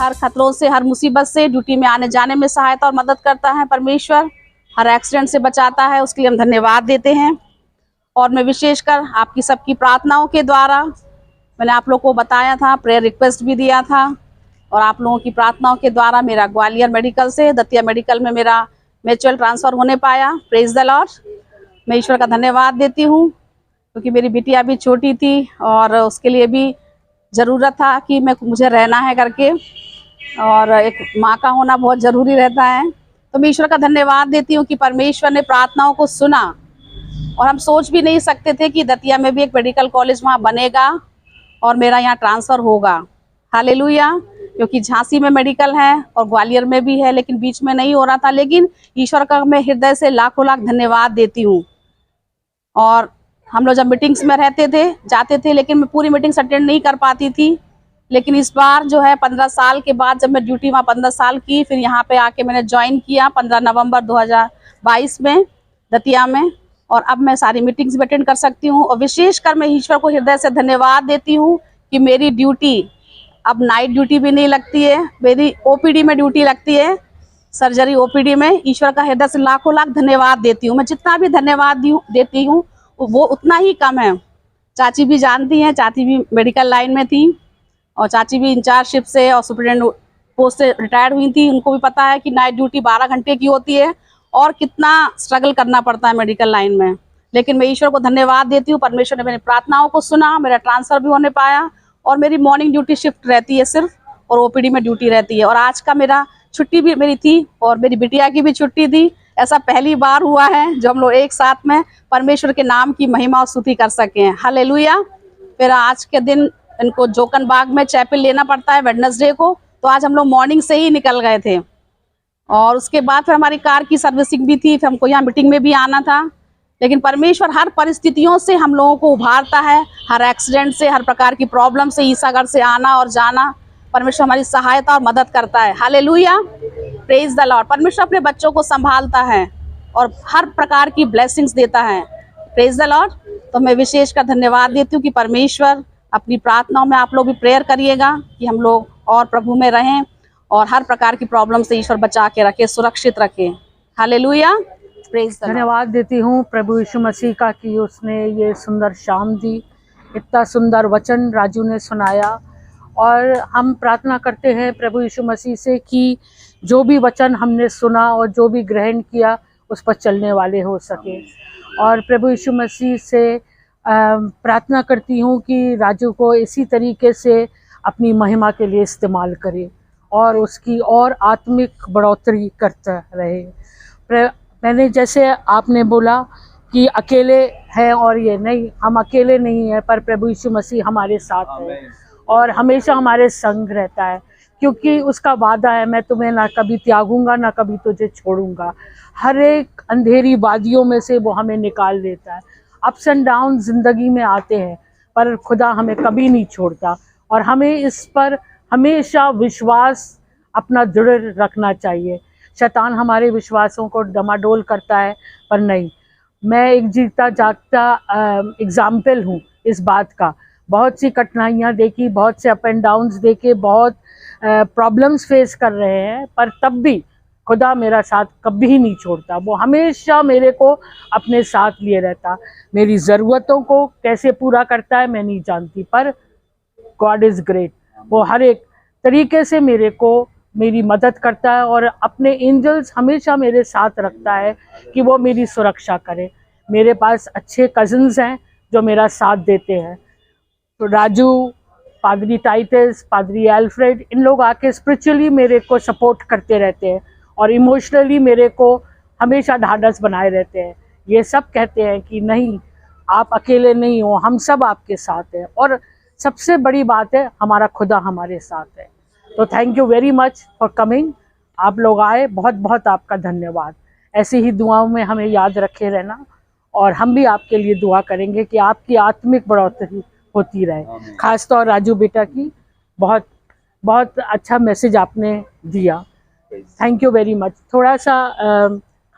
हर खतरों से, हर मुसीबत से ड्यूटी में आने जाने में सहायता और मदद करता है परमेश्वर। हर एक्सीडेंट से बचाता है, उसके लिए हम धन्यवाद देते हैं। और मैं विशेषकर आपकी सबकी प्रार्थनाओं के द्वारा, मैंने आप लोगों को बताया था, प्रेयर रिक्वेस्ट भी दिया था, और आप लोगों की प्रार्थनाओं के द्वारा मेरा ग्वालियर मेडिकल से दतिया मेडिकल में मेरा म्यूचुअल ट्रांसफ़र होने पाया। Praise the Lord. मैं ईश्वर का धन्यवाद देती हूँ, क्योंकि मेरी बिटिया भी छोटी थी और उसके लिए भी ज़रूरत था कि मुझे रहना है करके, और एक माँ का होना बहुत ज़रूरी रहता है। तो मैं ईश्वर का धन्यवाद देती हूँ कि परमेश्वर ने प्रार्थनाओं को सुना, और हम सोच भी नहीं सकते थे कि दतिया में भी एक मेडिकल कॉलेज वहाँ बनेगा और मेरा यहाँ ट्रांसफ़र होगा। हालेलुया। क्योंकि झांसी में मेडिकल है और ग्वालियर में भी है, लेकिन बीच में नहीं हो रहा था। लेकिन ईश्वर का मैं हृदय से लाखों लाख धन्यवाद देती हूँ। और हम लोग जब मीटिंग्स में रहते थे, जाते थे, लेकिन मैं पूरी मीटिंग्स अटेंड नहीं कर पाती थी। लेकिन इस बार जो है 15 साल के बाद, जब मैं ड्यूटी वहाँ 15 साल की, फिर यहाँ पे आके मैंने ज्वाइन किया 15 नवंबर 2022 में दतिया में, और अब मैं सारी मीटिंग्स भी अटेंड कर सकती हूँ। और विशेषकर मैं ईश्वर को हृदय से धन्यवाद देती हूँ कि मेरी ड्यूटी अब नाइट ड्यूटी भी नहीं लगती है, मेरी ओपीडी में ड्यूटी लगती है, सर्जरी ओपीडी में। ईश्वर का हृदय से लाखों लाख धन्यवाद देती हूँ। मैं जितना भी धन्यवाद देती हूँ वो उतना ही कम है। चाची भी जानती हैं, चाची भी मेडिकल लाइन में थी, और चाची भी इंचार्जशिप से और सुपरिटेंडेंट पोस्ट से रिटायर्ड हुई थी। उनको भी पता है कि नाइट ड्यूटी 12 घंटे की होती है और कितना स्ट्रगल करना पड़ता है मेडिकल लाइन में। लेकिन मैं ईश्वर को धन्यवाद देती हूँ, परमेश्वर ने मेरी प्रार्थनाओं को सुना, मेरा ट्रांसफ़र भी होने पाया, और मेरी मॉर्निंग ड्यूटी शिफ्ट रहती है सिर्फ, और ओपीडी में ड्यूटी रहती है। और आज का मेरा छुट्टी भी मेरी थी, और मेरी बिटिया की भी छुट्टी थी। ऐसा पहली बार हुआ है जो हम लोग एक साथ में परमेश्वर के नाम की महिमा और स्तुति कर सके हैं। हालेलुया। फिर आज के दिन इनको जोकन बाग में चैपल लेना पड़ता है वेडनेसडे को, तो आज हम लोग मॉर्निंग से ही निकल गए थे। और उसके बाद फिर हमारी कार की सर्विसिंग भी थी, फिर हमको यहाँ मीटिंग में भी आना था। लेकिन परमेश्वर हर परिस्थितियों से हम लोगों को उभारता है, हर एक्सीडेंट से, हर प्रकार की प्रॉब्लम से, ईसागढ़ से आना और जाना, परमेश्वर हमारी सहायता और मदद करता है। हालेलुया। Praise the Lord. परमेश्वर अपने बच्चों को संभालता है और हर प्रकार की ब्लेसिंग्स देता है। Praise the Lord. तो मैं विशेष का धन्यवाद देती हूँ कि परमेश्वर अपनी प्रार्थनाओं में आप लोग भी प्रेयर करिएगा कि हम लोग और प्रभु में रहें, और हर प्रकार की प्रॉब्लम से ईश्वर बचा के रखे, सुरक्षित रखे। हालेलुया। धन्यवाद देती हूँ प्रभु यीशु मसीह का कि उसने ये सुंदर शाम दी, इतना सुंदर वचन राजू ने सुनाया। और हम प्रार्थना करते हैं प्रभु यीशु मसीह से कि जो भी वचन हमने सुना और जो भी ग्रहण किया उस पर चलने वाले हो सके। और प्रभु यीशु मसीह से प्रार्थना करती हूँ कि राजू को इसी तरीके से अपनी महिमा के लिए इस्तेमाल करे और उसकी और आत्मिक बढ़ोतरी करता रहे। मैंने जैसे आपने बोला कि अकेले हैं, और ये नहीं, हम अकेले नहीं हैं, पर प्रभु यीशु मसीह हमारे साथ है और हमेशा हमारे संग रहता है, क्योंकि उसका वादा है, मैं तुम्हें ना कभी त्यागूंगा ना कभी तुझे छोड़ूंगा। हर एक अंधेरी वादियों में से वो हमें निकाल देता है। अप्स एंड डाउन ज़िंदगी में आते हैं, पर खुदा हमें कभी नहीं छोड़ता, और हमें इस पर हमेशा विश्वास अपना दृढ़ रखना चाहिए। शैतान हमारे विश्वासों को डमाडोल करता है, पर नहीं। मैं एक जीता जागता एग्जाम्पल हूँ इस बात का। बहुत सी कठिनाइयाँ देखी, बहुत से अप एंड डाउन्स देखे, बहुत प्रॉब्लम्स फेस कर रहे हैं, पर तब भी खुदा मेरा साथ कभी नहीं छोड़ता। वो हमेशा मेरे को अपने साथ लिए रहता। मेरी ज़रूरतों को कैसे पूरा करता है मैं नहीं जानती, पर गॉड इज़ ग्रेट। वो हर एक तरीके से मेरे को मेरी मदद करता है, और अपने एंजल्स हमेशा मेरे साथ रखता है कि वो मेरी सुरक्षा करे। मेरे पास अच्छे कज़न्स हैं जो मेरा साथ देते हैं। तो राजू, पादरी टाइटस, पादरी एल्फ्रेड, इन लोग आके स्पिरिचुअली मेरे को सपोर्ट करते रहते हैं और इमोशनली मेरे को हमेशा ढाढ़स बनाए रहते हैं। ये सब कहते हैं कि नहीं, आप अकेले नहीं हो, हम सब आपके साथ हैं। और सबसे बड़ी बात है, हमारा खुदा हमारे साथ है। तो thank you very much for coming. आप लोग आए, बहुत बहुत आपका धन्यवाद। ऐसी ही दुआओं में हमें याद रखे रहना, और हम भी आपके लिए दुआ करेंगे कि आपकी आत्मिक बढ़ोतरी होती रहे। खासतौर राजू बेटा की बहुत बहुत अच्छा मैसेज आपने दिया। Thank you very much. थोड़ा सा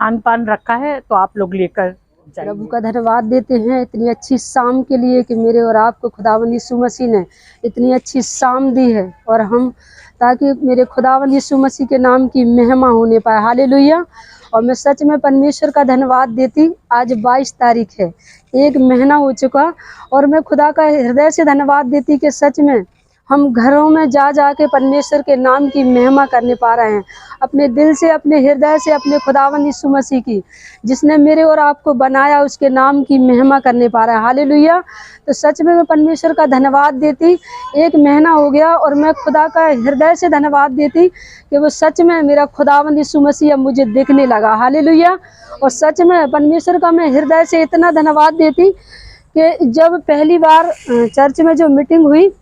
खान पान रखा है तो आप लोग लेकर जाइए। प्रभु का धन्यवाद देते हैं इतनी अच्छी शाम के लिए कि मेरे और आपको खुदावंद यीशु मसीह ने इतनी अच्छी शाम दी है, और हम ताकि मेरे खुदावंद यीशु मसीह के नाम की महिमा होने पाए। हालेलुया। और मैं सच में परमेश्वर का धन्यवाद देती। आज 22 तारीख है, 1 महीना हो चुका, और मैं खुदा का हृदय से धन्यवाद देती कि सच में हम घरों में जा जा के परमेश्वर के नाम की महिमा करने पा रहे हैं, अपने दिल से, अपने हृदय से, अपने खुदावंद यीशु मसीह की, जिसने मेरे और आपको बनाया, उसके नाम की महिमा करने पा रहे हैं। हालेलुया। तो सच में मैं परमेश्वर का धन्यवाद देती। 1 महीना हो गया और मैं खुदा का हृदय से धन्यवाद देती कि वो सच में मेरा खुदावंद यीशु मसीह अब मुझे दिखने लगा। हालेलुया। और सच में परमेश्वर का मैं हृदय से इतना धन्यवाद देती कि जब पहली बार चर्च में जो मीटिंग हुई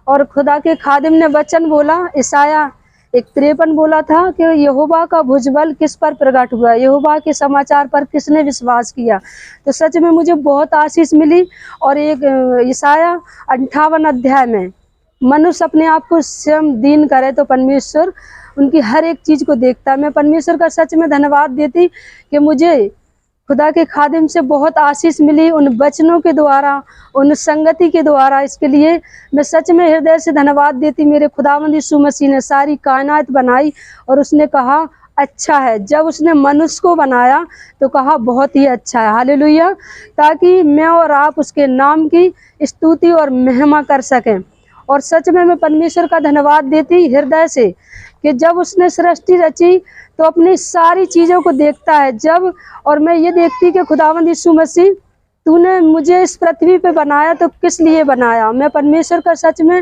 और खुदा के खादिम ने वचन बोला, ईसाया 53 बोला था कि यहोवा का भुजबल किस पर प्रकट हुआ, यहोवा के समाचार पर किसने विश्वास किया। तो सच में मुझे बहुत आशीष मिली। और एक ईसाया 58 अध्याय में मनुष्य अपने आप को स्वयं दीन करे तो परमेश्वर उनकी हर एक चीज़ को देखता है। मैं परमेश्वर का सच में धन्यवाद देती कि मुझे खुदा के खादिम से बहुत आशीष मिली, उन वचनों के द्वारा, उन संगति के द्वारा। इसके लिए मैं सच में हृदय से धन्यवाद देती। मेरे खुदावंद यीशु मसीह ने सारी कायनात बनाई और उसने कहा अच्छा है। जब उसने मनुष्य को बनाया तो कहा बहुत ही अच्छा है। हालेलुया। ताकि मैं और आप उसके नाम की स्तुति और महिमा कर सकें। और सच में मैं परमेश्वर का धन्यवाद देती हृदय से कि जब उसने सृष्टि रची तो अपनी सारी चीज़ों को देखता है। जब और मैं ये देखती कि खुदावंद यीशु मसीह, तूने मुझे इस पृथ्वी पे बनाया तो किस लिए बनाया। मैं परमेश्वर का सच में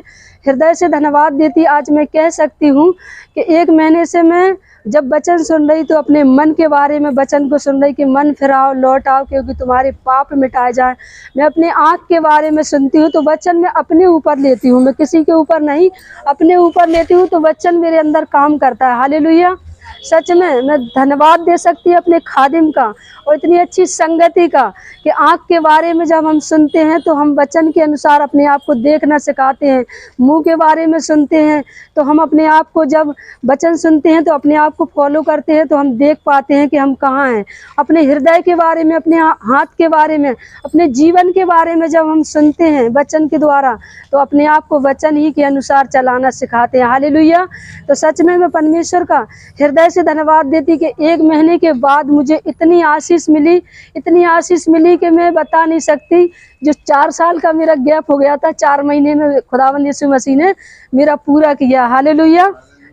हृदय से धन्यवाद देती। आज मैं कह सकती हूँ कि 1 महीने से मैं जब वचन सुन रही तो अपने मन के बारे में वचन को सुन रही कि मन फिराओ, लौट आओ, क्योंकि तुम्हारे पाप मिटाए जाए। मैं अपने आँख के बारे में सुनती हूँ तो वचन मैं अपने ऊपर लेती हूँ, मैं किसी के ऊपर नहीं, अपने ऊपर लेती हूँ तो वचन मेरे अंदर काम करता है। हालेलुया। सच में मैं धन्यवाद दे सकती हूँ अपने खादिम का और इतनी अच्छी संगति का कि आँख के बारे में जब हम सुनते हैं तो हम वचन के अनुसार अपने आप को देखना सिखाते हैं। मुंह के बारे में सुनते हैं तो हम अपने आप को, जब वचन सुनते हैं तो अपने आप को फॉलो करते हैं तो हम देख पाते हैं कि हम कहाँ हैं। अपने हृदय के बारे में, अपने हाथ के बारे में, अपने जीवन के बारे में जब हम सुनते हैं वचन के द्वारा तो अपने आप को वचन ही के अनुसार चलाना सिखाते हैं। हालेलुया। तो सच में मैं परमेश्वर का हृदय से धन्यवाद देती कि 1 महीने के बाद मुझे इतनी आशीष मिली, इतनी आशीष मिली कि मैं बता नहीं सकती। जो 4 साल का मेरा गैप हो गया था, 4 महीने में खुदावंद यीशु मसीह ने मेरा पूरा किया। हालेलुया।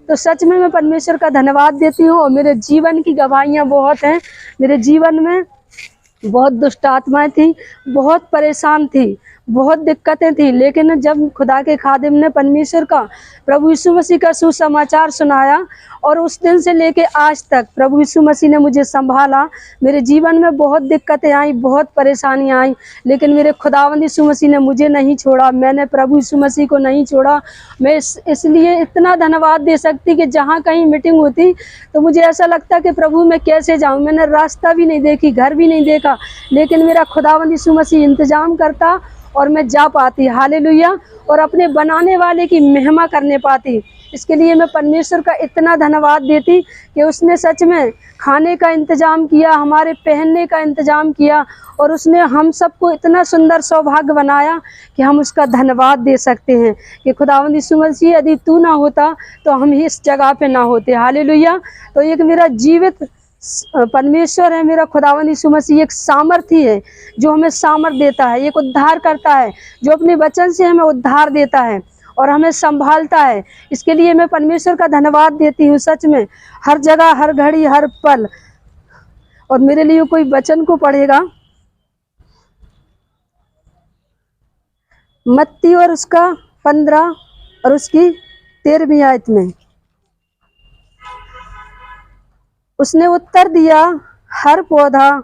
तो सच में मैं परमेश्वर का धन्यवाद देती हूँ। और मेरे जीवन की गवाहियाँ बहुत हैं। मेरे जीवन में बहुत दुष्ट आत्माएं थी, बहुत परेशान थी, बहुत दिक्कतें थी, लेकिन जब खुदा के खादिम ने परमेश्वर का, प्रभु यीशु मसीह का सुसमाचार सुनाया और उस दिन से लेके आज तक प्रभु यीशु मसीह ने मुझे संभाला। मेरे जीवन में बहुत दिक्कतें आई, बहुत परेशानियां आई, लेकिन मेरे खुदावंद यीशु मसीह ने मुझे नहीं छोड़ा, मैंने प्रभु यीशु मसीह को नहीं छोड़ा। मैं इसलिए इतना धन्यवाद दे सकती कि जहाँ कहीं मीटिंग होती तो मुझे ऐसा लगता कि प्रभु मैं कैसे जाऊँ। मैंने रास्ता भी नहीं देखी, घर भी नहीं देखा, लेकिन मेरा खुदावंद यीशु मसीह इंतजाम करता और मैं जा पाती। हालेलुया। और अपने बनाने वाले की महिमा करने पाती। इसके लिए मैं परमेश्वर का इतना धन्यवाद देती कि उसने सच में खाने का इंतज़ाम किया, हमारे पहनने का इंतज़ाम किया और उसने हम सबको इतना सुंदर सौभाग्य बनाया कि हम उसका धन्यवाद दे सकते हैं कि खुदावंद यीशु मसीह, यदि तू ना होता तो हम इस जगह पे ना होते। हालेलुया। तो एक मेरा जीवित परमेश्वर है, मेरा खुदावंद यीशु मसीह एक सामर्थी है जो हमें सामर्थ देता है, एक उद्धार करता है जो अपने वचन से हमें उद्धार देता है और हमें संभालता है। इसके लिए मैं परमेश्वर का धन्यवाद देती हूँ सच में, हर जगह, हर घड़ी, हर पल। और मेरे लिए कोई वचन को पढ़ेगा, मत्ती और उसका 15 और उसकी 13वीं आयत में उसने उत्तर दिया, हर पौधा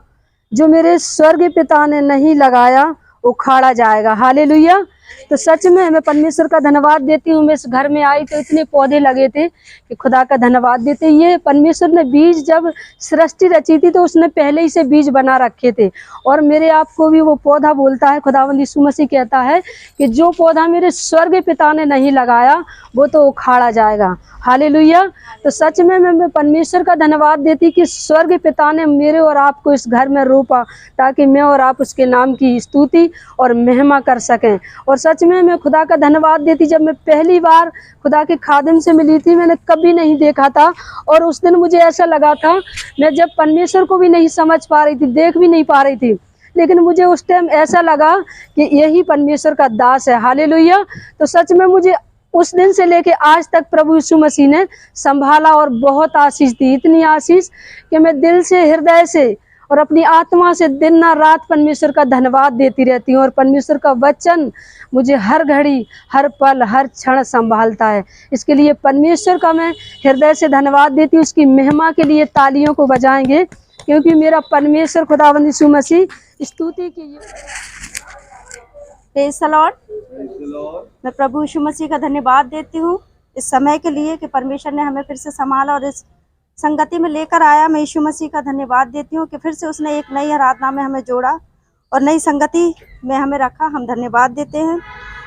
जो मेरे स्वर्ग पिता ने नहीं लगाया उखाड़ा जाएगा। हालेलुया। तो सच में मैं परमेश्वर का धन्यवाद देती हूँ। मैं इस घर में आई तो इतने पौधे लगे थे कि खुदा का धन्यवाद देते। ये परमेश्वर ने बीज, जब सृष्टि रची थी तो उसने पहले ही से बीज बना रखे थे और मेरे आप को भी वो पौधा बोलता है। खुदावंद यीशु मसीह कहता है कि जो पौधा मेरे स्वर्ग पिता ने नहीं लगाया वो तो उखाड़ा जाएगा। हालेलुया। तो सच में मैं परमेश्वर का धन्यवाद देती कि स्वर्ग पिता ने मेरे और आपको इस घर में रोपा ताकि मैं और आप उसके नाम की स्तुति और महिमा कर सकें। और और सच में मैं खुदा का धन्यवाद देती। जब मैं पहली बार खुदा के खादिम से मिली थी, मैंने कभी नहीं देखा था, और उस दिन मुझे ऐसा लगा था मैं जब परमेश्वर को भी नहीं समझ पा रही थी, देख भी नहीं पा रही थी, लेकिन मुझे उस टाइम ऐसा लगा कि यही परमेश्वर का दास है। हालेलुया। तो सच में मुझे उस दिन से लेके आज तक प्रभु यीशु मसीह ने संभाला और बहुत आशीष दी, इतनी आशीष कि मैं दिल से, हृदय से और अपनी आत्मा से दिन ना रात परमेश्वर का धन्यवाद देती रहती हूँ। और परमेश्वर का वचन मुझे हर घड़ी, हर पल, हर क्षण संभालता है। इसके लिए परमेश्वर का मैं हृदय से धन्यवाद देती हूँ। उसकी महिमा के लिए तालियों को बजाएंगे, क्योंकि मेरा परमेश्वर खुदावंद यीशु मसीह स्तुति की। Praise the Lord. मैं प्रभु यीशु मसीह का धन्यवाद देती हूँ इस समय के लिए कि परमेश्वर ने हमें फिर से संभाला और इस संगति में लेकर आया। मैं यीशु मसीह का धन्यवाद देती हूँ कि फिर से उसने एक नई आराधना में हमें जोड़ा और नई संगति में हमें रखा। हम धन्यवाद देते हैं।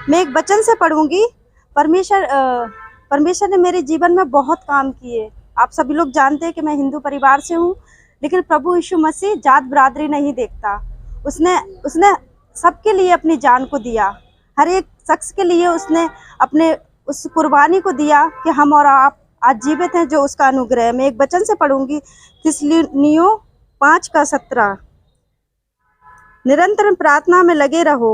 मैं एक वचन से पढ़ूंगी। परमेश्वर ने मेरे जीवन में बहुत काम किए। आप सभी लोग जानते हैं कि मैं हिंदू परिवार से हूँ, लेकिन प्रभु यीशु मसीह जात बरादरी नहीं देखता। उसने सबके लिए अपनी जान को दिया। हर एक शख्स के लिए उसने अपने उस कुर्बानी को दिया कि हम और आप आज जीवित हैं, जो उसका अनुग्रह है। मैं एक वचन से पढ़ूंगी, थिस्सलुनीकियों 5:17। निरंतर प्रार्थना में लगे रहो,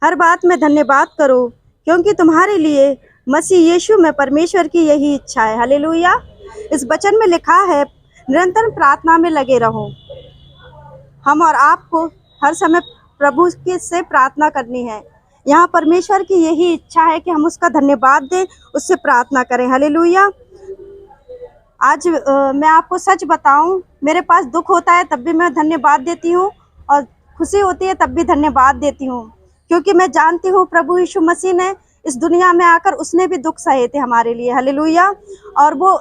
हर बात में धन्यवाद करो, क्योंकि तुम्हारे लिए मसीह यीशु में परमेश्वर की यही इच्छा है। हालेलुया। इस वचन में लिखा है निरंतर प्रार्थना में लगे रहो। हम और आपको हर समय प्रभु की से प्रार्थना करनी है। यहाँ परमेश्वर की यही इच्छा है कि हम उसका धन्यवाद दें, उससे प्रार्थना करें। हालेलुया। आज मैं आपको सच बताऊं, मेरे पास दुख होता है तब भी मैं धन्यवाद देती हूँ, और खुशी होती है तब भी धन्यवाद देती हूँ, क्योंकि मैं जानती हूँ प्रभु यीशु मसीह ने इस दुनिया में आकर उसने भी दुख सहे थे हमारे लिए। हालेलुया। और वो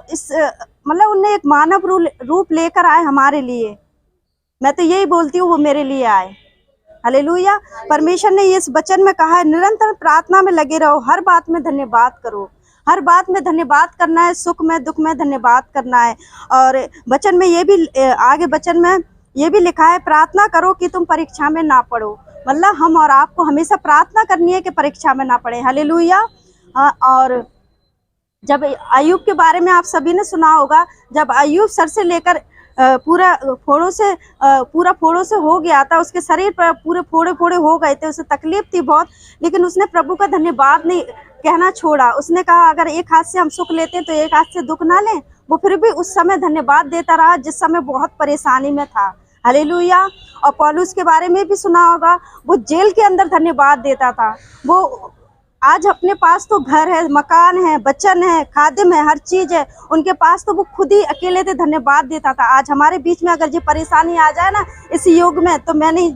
उनने एक मानव रूप लेकर आए हमारे लिए। मैं तो यही बोलती हूँ, वो मेरे लिए आए। हालेलुया। परमेश्वर ने इस वचन में कहा है निरंतर प्रार्थना में लगे रहो, हर बात में धन्यवाद करो। हर बात में धन्यवाद करना है, सुख में दुख में धन्यवाद करना है। और वचन में ये भी आगे वचन में ये भी लिखा है प्रार्थना करो कि तुम परीक्षा में ना पड़ो। मतलब हम और आपको हमेशा प्रार्थना करनी है कि परीक्षा में ना पड़े। हालेलुया। और जब अय्यूब के बारे में आप सभी ने सुना होगा, जब अय्यूब सर से लेकर पूरा फोड़ों से हो गया था, उसके शरीर पर पूरे फोड़े फोड़े हो गए थे, उसे तकलीफ थी बहुत, लेकिन उसने प्रभु का धन्यवाद नहीं कहना छोड़ा। उसने कहा अगर एक हाथ से हम सुख लेते हैं तो एक हाथ से दुख ना लें। वो फिर भी उस समय धन्यवाद देता रहा जिस समय बहुत परेशानी में था। हालेलुया। और पौलुस के बारे में भी सुना होगा, वो जेल के अंदर धन्यवाद देता था। वो आज अपने पास तो घर है, मकान है, वचन है, खादिम है, हर चीज है उनके पास, तो वो खुद ही अकेले थे, धन्यवाद देता था। आज हमारे बीच में अगर ये परेशानी आ जाए ना इस युग में, तो मैं नहीं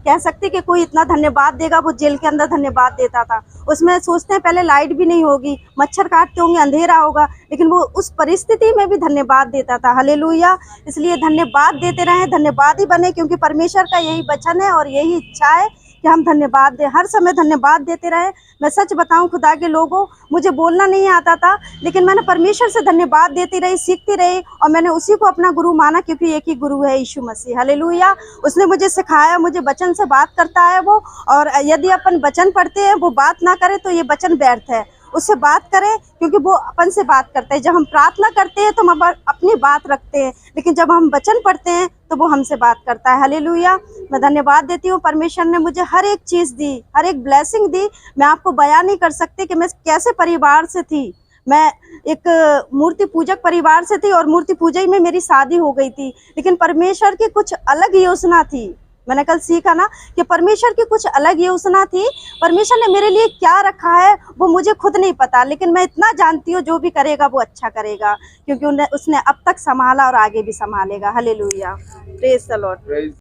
कह सकती कि कोई इतना धन्यवाद देगा। वो जेल के अंदर धन्यवाद देता था। उसमें सोचते हैं पहले लाइट भी नहीं होगी, मच्छर काटते होंगे, अंधेरा होगा, लेकिन वो उस परिस्थिति में भी धन्यवाद देता था। हालेलुया। इसलिए धन्यवाद देते रहें, धन्यवादी बने, क्योंकि परमेश्वर का यही वचन है और यही इच्छा है कि हम धन्यवाद दें, हर समय धन्यवाद देते रहे। मैं सच बताऊं खुदा के लोगों, मुझे बोलना नहीं आता था, लेकिन मैंने परमेश्वर से धन्यवाद देती रही, सीखती रही, और मैंने उसी को अपना गुरु माना, क्योंकि एक ही गुरु है यीशु मसीह। हालेलुया। उसने मुझे सिखाया, मुझे वचन से बात करता है वो, और यदि अपन वचन पढ़ते हैं वो बात ना करे तो ये वचन व्यर्थ है। उससे बात करें, क्योंकि वो अपन से बात करते हैं। जब हम प्रार्थना करते हैं तो हम अपनी बात रखते हैं, लेकिन जब हम वचन पढ़ते हैं तो वो हमसे बात करता है। हालेलुया। मैं धन्यवाद देती हूँ। परमेश्वर ने मुझे हर एक चीज़ दी, हर एक ब्लेसिंग दी। मैं आपको बयान नहीं कर सकती कि मैं कैसे परिवार से थी। मैं एक मूर्ति पूजक परिवार से थी और मूर्ति पूजा ही में मेरी शादी हो गई थी, लेकिन परमेश्वर की कुछ अलग योजना थी। मैंने कल सीखा ना कि परमेश्वर की कुछ अलग योजना थी। परमेश्वर ने मेरे लिए क्या रखा है वो मुझे खुद नहीं पता, लेकिन मैं इतना जानती हूँ जो भी करेगा वो अच्छा करेगा, क्योंकि उसने अब तक संभाला और आगे भी संभालेगा। हालेलुया। Praise the Lord.